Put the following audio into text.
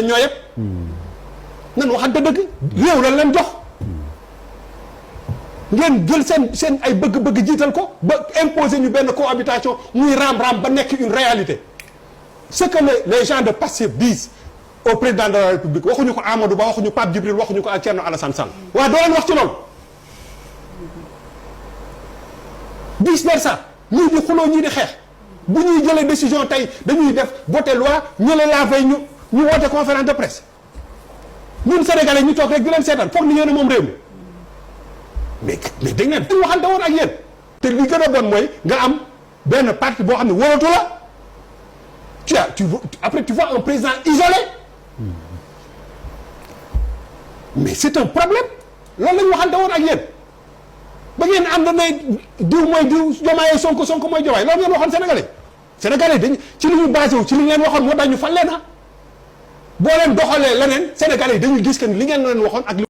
yéen ñoo yëpp. nan waxante dëgg réew la leen jox. ngeen jël seen ay bëgg-bëgg jiital ko ba imposer ñu benn cohabitation muy raam ba nekk une réalité. ce que les gens de Pastef disent au président de la République waxuñu ko Amadou Ba waxuñu Pape Djibril waxuñu ko ak Thierno Alassane Sall. waaw doo leen wax ci loolu. vice versa ñii di xuloo ñii di xeex bu ñuy jëlee décision tey dañuy def voter loi ñële la veille ñu woote conférence de presse ñun sénégalais ñu toog rek di leen seetaan foog ni yéen a moom réew mi mais dañ leen dañ waxante woon ak yéen te li gën a bon mooy nga am benn parti boo xam ne wóoratu la après tu vois un président isolé mais c'est un problème loolu la ñu waxante woon ak yéen ba ngeen ànd ne diw mooy diw Diomaye Sonko mooy Diomaye loolu ngeen waxoon sénégalais dañ ci li ñu basé wu ci li ngeen waxoon moo tax ñu fal leen boo leen doxalee leneen sénégalais dañuy gis que li ngeen leen waxoon ak